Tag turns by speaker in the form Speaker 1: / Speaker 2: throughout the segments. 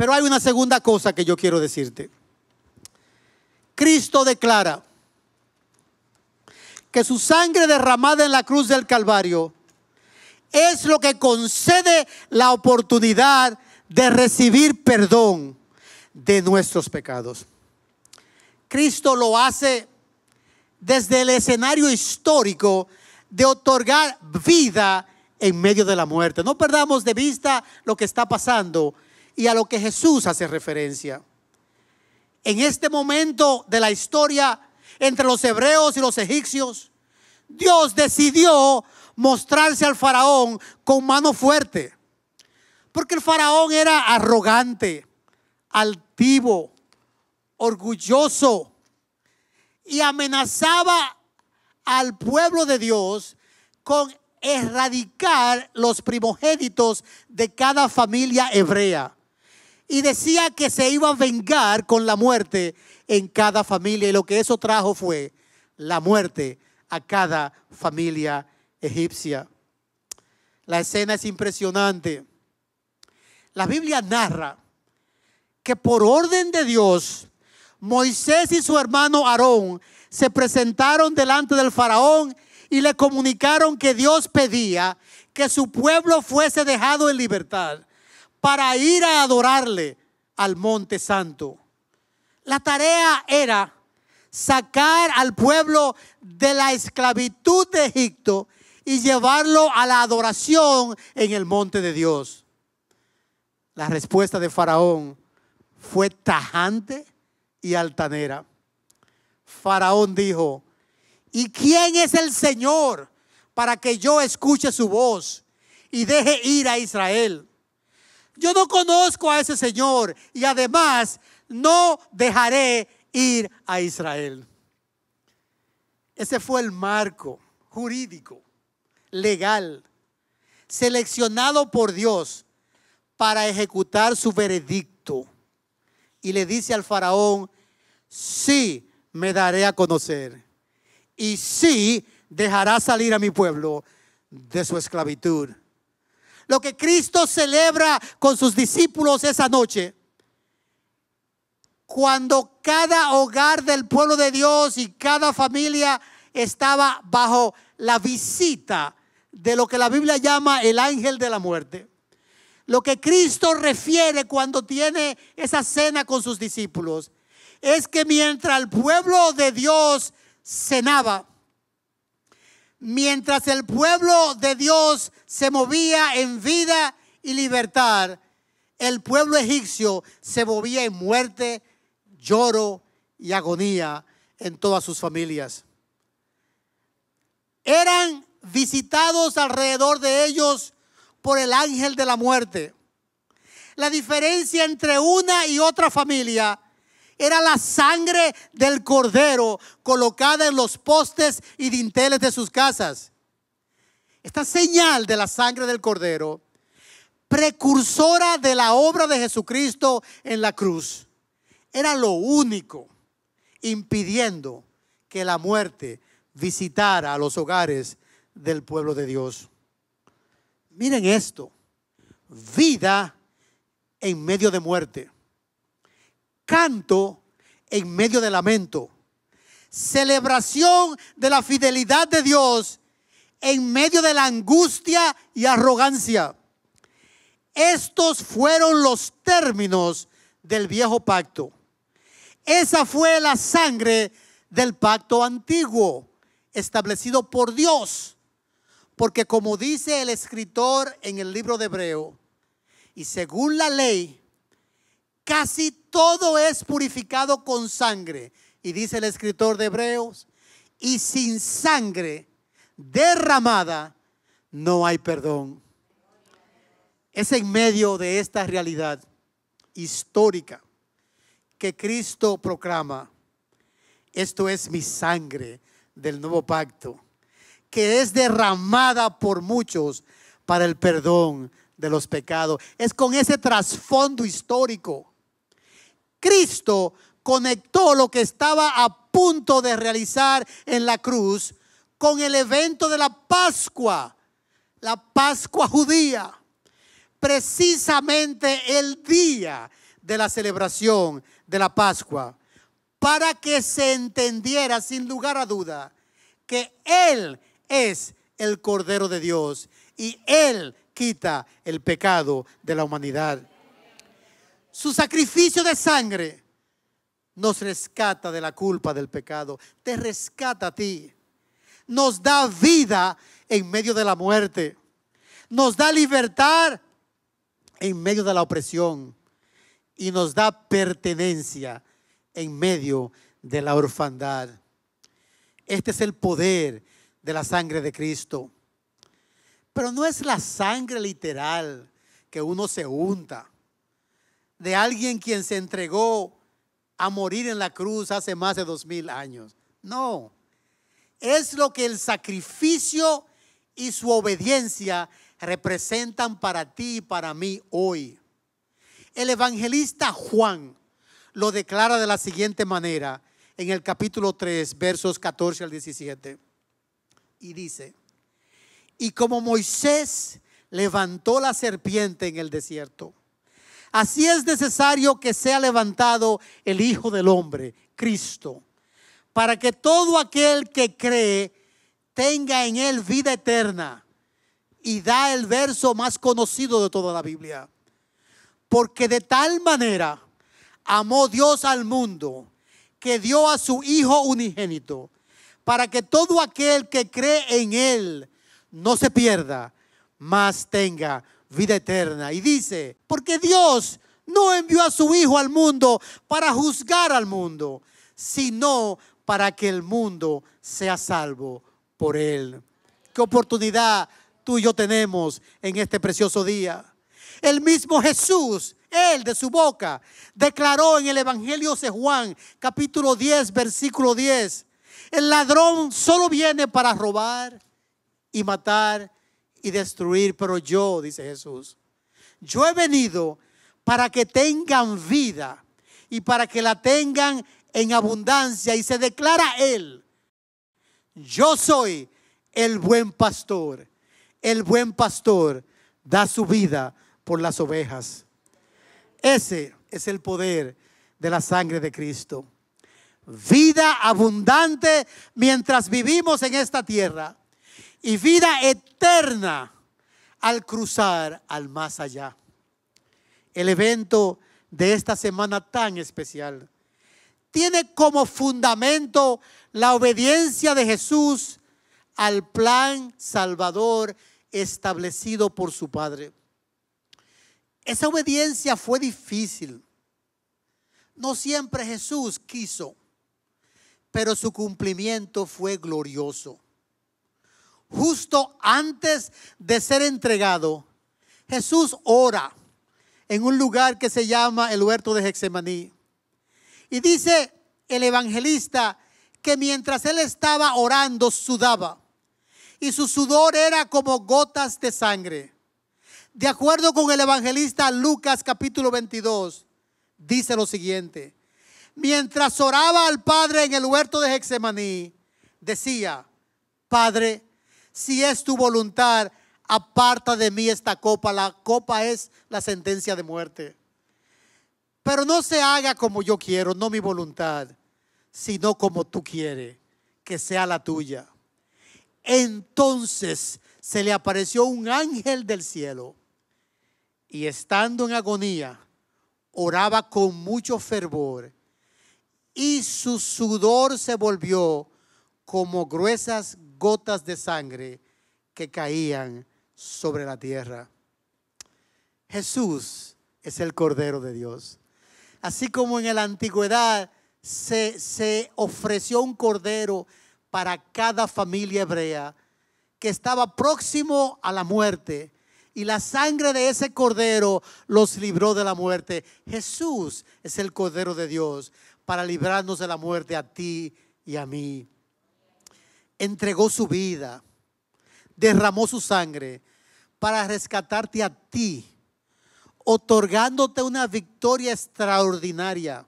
Speaker 1: Pero hay una segunda cosa que yo quiero decirte. Cristo declara que su sangre derramada en la cruz del Calvario es lo que concede la oportunidad de recibir perdón de nuestros pecados. Cristo lo hace desde el escenario histórico de otorgar vida en medio de la muerte. No perdamos de vista lo que está pasando y a lo que Jesús hace referencia. En este momento de la historia entre los hebreos y los egipcios, Dios decidió mostrarse al faraón con mano fuerte, porque el faraón era arrogante, altivo, orgulloso y amenazaba al pueblo de Dios con erradicar los primogénitos de cada familia hebrea. Y decía que se iba a vengar con la muerte en cada familia. Y lo que eso trajo fue la muerte a cada familia egipcia. La escena es impresionante. La Biblia narra que por orden de Dios, Moisés y su hermano Aarón se presentaron delante del faraón y le comunicaron que Dios pedía que su pueblo fuese dejado en libertad para ir a adorarle al monte santo. La tarea era sacar al pueblo de la esclavitud de Egipto y llevarlo a la adoración en el monte de Dios. La respuesta de Faraón fue tajante y altanera. Faraón dijo: ¿y quién es el Señor para que yo escuche su voz y deje ir a Israel? Yo no conozco a ese Señor y además no dejaré ir a Israel. Ese fue el marco jurídico, legal, seleccionado por Dios para ejecutar su veredicto. Y le dice al faraón: sí, me daré a conocer. Y sí, dejará salir a mi pueblo de su esclavitud. Lo que Cristo celebra con sus discípulos esa noche, cuando cada hogar del pueblo de Dios y cada familia estaba bajo la visita de lo que la Biblia llama el ángel de la muerte. Lo que Cristo refiere cuando tiene esa cena con sus discípulos es que mientras el pueblo de Dios cenaba, mientras el pueblo de Dios se movía en vida y libertad, el pueblo egipcio se movía en muerte, lloro y agonía en todas sus familias. Eran visitados alrededor de ellos por el ángel de la muerte. La diferencia entre una y otra familia era la sangre del cordero colocada en los postes y dinteles de sus casas. Esta señal de la sangre del cordero, precursora de la obra de Jesucristo en la cruz, era lo único impidiendo que la muerte visitara a los hogares del pueblo de Dios. Miren esto: vida en medio de muerte, canto en medio de lamento, celebración de la fidelidad de Dios en medio de la angustia y arrogancia. Estos fueron los términos del viejo pacto. Esa fue la sangre del pacto antiguo establecido por Dios. Porque como dice el escritor en el libro de Hebreo, y según la ley, casi todo es purificado con sangre. Y dice el escritor de Hebreos: y sin sangre derramada no hay perdón. Es en medio de esta realidad histórica que Cristo proclama: esto es mi sangre del nuevo pacto, que es derramada por muchos para el perdón de los pecados. Es con ese trasfondo histórico. Cristo conectó lo que estaba a punto de realizar en la cruz con el evento de la Pascua judía. Precisamente el día de la celebración de la Pascua, para que se entendiera sin lugar a duda que Él es el Cordero de Dios y Él quita el pecado de la humanidad. Su sacrificio de sangre nos rescata de la culpa del pecado, te rescata a ti, nos da vida en medio de la muerte, nos da libertad en medio de la opresión y nos da pertenencia en medio de la orfandad. Este es el poder de la sangre de Cristo. Pero no es la sangre literal que uno se unta de alguien quien se entregó a morir en la cruz hace más de 2000 años. No, es lo que el sacrificio y su obediencia representan para ti y para mí hoy. El evangelista Juan lo declara de la siguiente manera en el capítulo 3, versos 14 al 17. Y dice: y como Moisés levantó la serpiente en el desierto, así es necesario que sea levantado el Hijo del Hombre, Cristo, para que todo aquel que cree tenga en él vida eterna. Y da el verso más conocido de toda la Biblia: porque de tal manera amó Dios al mundo, que dio a su Hijo unigénito, para que todo aquel que cree en Él no se pierda, mas tenga vida eterna. Y dice: porque Dios no envió a su Hijo al mundo para juzgar al mundo, sino para que el mundo sea salvo por Él. ¿Qué oportunidad tú y yo tenemos en este precioso día? El mismo Jesús, Él de su boca, declaró en el Evangelio de Juan, capítulo 10, versículo 10: el ladrón solo viene para robar y matar y destruir, pero yo, dice Jesús, yo he venido para que tengan vida y para que la tengan en abundancia. Y se declara Él: yo soy el buen pastor. El buen pastor da su vida por las ovejas. Ese es el poder de la sangre de Cristo. Vida abundante mientras vivimos en esta tierra y vida eterna al cruzar al más allá. El evento de esta semana tan especial tiene como fundamento la obediencia de Jesús al plan salvador establecido por su Padre. Esa obediencia fue difícil. No siempre Jesús quiso, pero su cumplimiento fue glorioso. Justo antes de ser entregado, Jesús ora en un lugar que se llama el huerto de Getsemaní. Y dice el evangelista que mientras él estaba orando sudaba, y su sudor era como gotas de sangre. De acuerdo con el evangelista Lucas capítulo 22, dice lo siguiente: mientras oraba al Padre en el huerto de Getsemaní, decía: Padre, si es tu voluntad, aparta de mí esta copa. La copa es la sentencia de muerte. Pero no se haga como yo quiero, no mi voluntad, sino como tú quieres, que sea la tuya. Entonces se le apareció un ángel del cielo y, estando en agonía, oraba con mucho fervor, y su sudor se volvió como gruesas gotas de sangre que caían sobre la tierra. Jesús es el Cordero de Dios. Así como en la antigüedad se ofreció un cordero para cada familia hebrea que estaba próximo a la muerte, y la sangre de ese cordero los libró de la muerte. Jesús es el Cordero de Dios para librarnos de la muerte a ti y a mí. Entregó su vida, derramó su sangre para rescatarte a ti, otorgándote una victoria extraordinaria,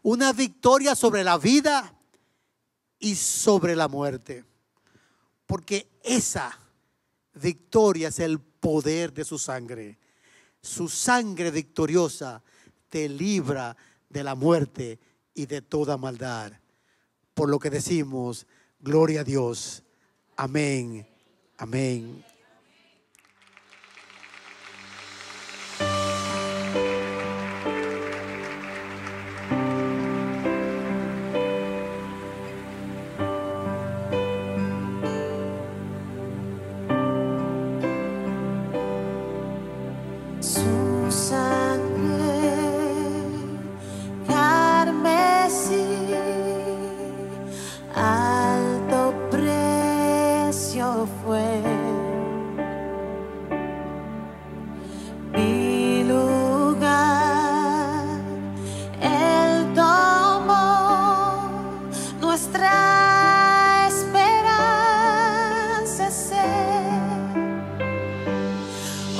Speaker 1: una victoria sobre la vida y sobre la muerte, porque esa victoria es el poder de su sangre. Su sangre victoriosa te libra de la muerte y de toda maldad. Por lo que decimos, gloria a Dios. Amén. Amén.
Speaker 2: Su sangre carmesí, alto precio fue. Mi lugar, Él tomó. Nuestra esperanza es Él.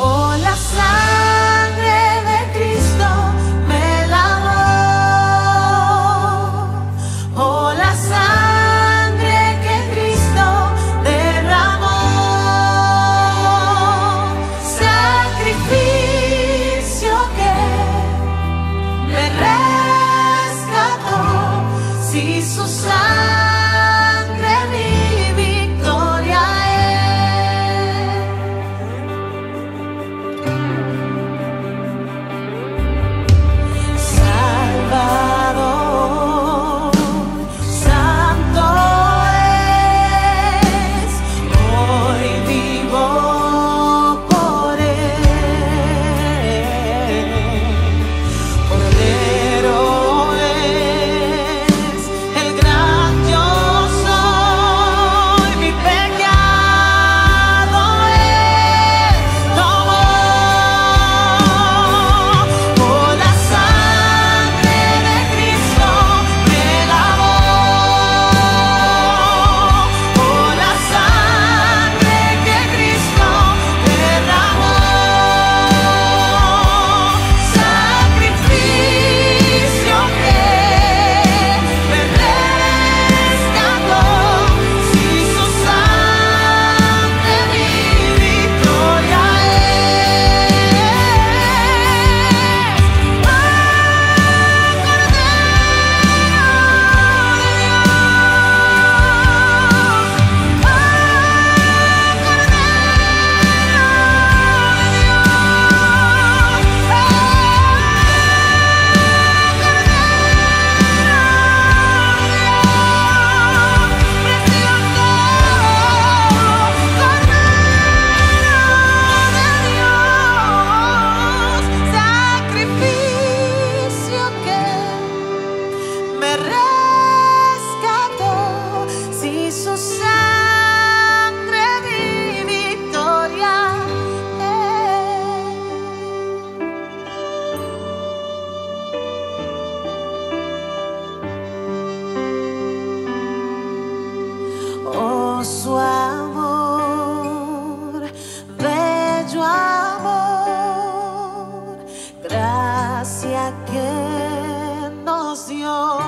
Speaker 2: Oh, la sangre de Cristo me lavó. Oh, la sangre que Cristo derramó. Sacrificio que me rescató. Si su sangre mi victoria es. Salvador, santo es, hoy vivo por Él. Cordero es el gran yo soy, mi pecado Él tomó. Oh, la sangre de Cristo me lavó. Oh, la sangre que Cristo derramó. Sacrificio que me rescató. Si su sangre mi victoria sacrificio que me rescató. Si su sangre mi victoria es. Oh, su amor, bello amor, gracia que nos dio.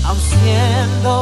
Speaker 2: Aun siendo